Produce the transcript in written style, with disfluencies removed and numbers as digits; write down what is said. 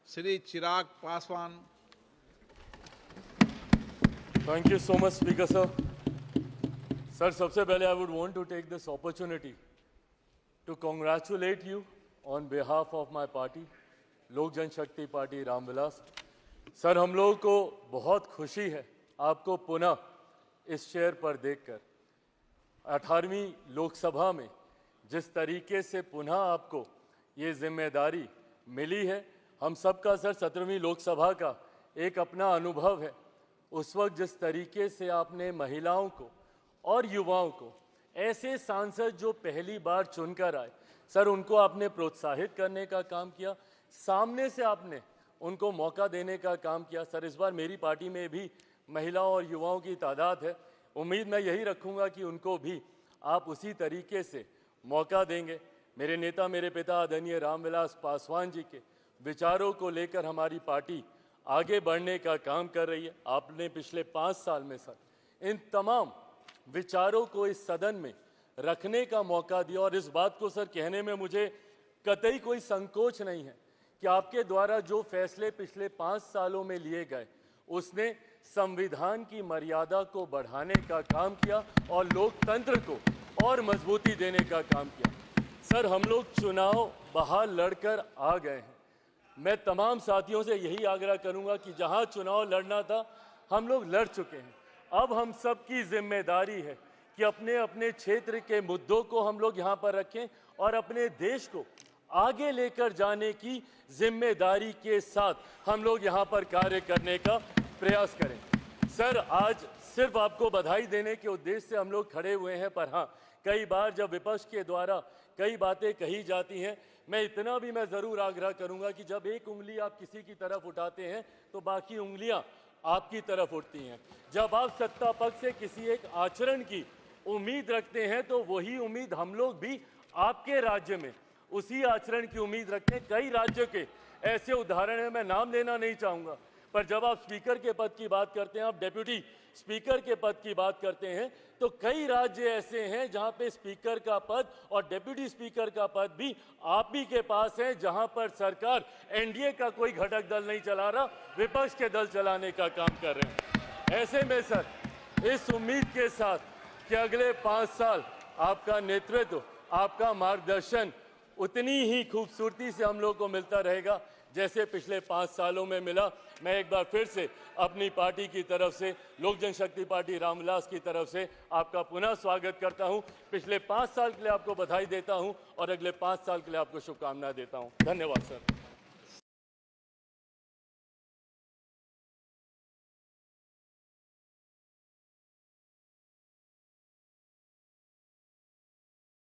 Shri Chirag Paswan. Thank you so much, Speaker sir. Sir, सबसे पहले I would want to take this opportunity to congratulate you on behalf of my party, लोक जनशक्ति party Ramvilas. Sir, हम लोगों को बहुत खुशी है आपको पुनः इस चेयर पर देखकर. 18वीं लोकसभा में जिस तरीके से पुनः आपको ये जिम्मेदारी मिली है, हम सबका सर 17वीं लोकसभा का एक अपना अनुभव है. उस वक्त जिस तरीके से आपने महिलाओं को और युवाओं को, ऐसे सांसद जो पहली बार चुनकर आए, सर उनको आपने प्रोत्साहित करने का काम किया, सामने से आपने उनको मौका देने का काम किया. सर, इस बार मेरी पार्टी में भी महिलाओं और युवाओं की तादाद है. उम्मीद मैं यही रखूंगा कि उनको भी आप उसी तरीके से मौका देंगे. मेरे नेता, मेरे पिता आदरणीय रामविलास पासवान जी के विचारों को लेकर हमारी पार्टी आगे बढ़ने का काम कर रही है. आपने पिछले 5 साल में सर इन तमाम विचारों को इस सदन में रखने का मौका दिया और इस बात को सर कहने में मुझे कतई कोई संकोच नहीं है कि आपके द्वारा जो फैसले पिछले 5 सालों में लिए गए, उसने संविधान की मर्यादा को बढ़ाने का काम किया और लोकतंत्र को और मजबूती देने का काम किया. सर, हम लोग चुनाव बाहर लड़कर आ गए हैं. मैं तमाम साथियों से यही आग्रह करूंगा कि जहां चुनाव लड़ना था, हम लोग लड़ चुके हैं. अब हम सब की जिम्मेदारी है कि अपने अपने क्षेत्र के मुद्दों को हम लोग यहाँ पर रखें और अपने देश को आगे लेकर जाने की जिम्मेदारी के साथ हम लोग यहाँ पर कार्य करने का प्रयास करें. सर, आज सिर्फ आपको बधाई देने के उद्देश्य से हम लोग खड़े हुए हैं, पर हाँ, कई बार जब विपक्ष के द्वारा कई बातें कही जाती हैं, मैं इतना भी मैं ज़रूर आग्रह करूंगा कि जब एक उंगली आप किसी की तरफ उठाते हैं तो बाकी उंगलियां आपकी तरफ उठती हैं. जब आप सत्ता पक्ष से किसी एक आचरण की उम्मीद रखते हैं तो वही उम्मीद हम लोग भी आपके राज्य में उसी आचरण की उम्मीद रखते हैं. कई राज्यों के ऐसे उदाहरण हैं, मैं नाम लेना नहीं चाहूँगा, पर जब आप स्पीकर के पद की बात करते हैं, आप डेप्यूटी स्पीकर के पद की बात करते हैं, तो कई राज्य ऐसे हैं जहां पे स्पीकर का पद और डेप्यूटी स्पीकर का पद भी आप ही के पास है, जहां पर सरकार एनडीए का कोई घटक दल नहीं चला रहा, विपक्ष के दल चलाने का काम कर रहे हैं. ऐसे में सर, इस उम्मीद के साथ कि अगले 5 साल आपका नेतृत्व, आपका मार्गदर्शन उतनी ही खूबसूरती से हम लोग को मिलता रहेगा जैसे पिछले 5 सालों में मिला. मैं एक बार फिर से अपनी पार्टी की तरफ से, लोक जनशक्ति पार्टी रामविलास की तरफ से आपका पुनः स्वागत करता हूं. पिछले 5 साल के लिए आपको बधाई देता हूं और अगले 5 साल के लिए आपको शुभकामनाएं देता हूं. धन्यवाद सर.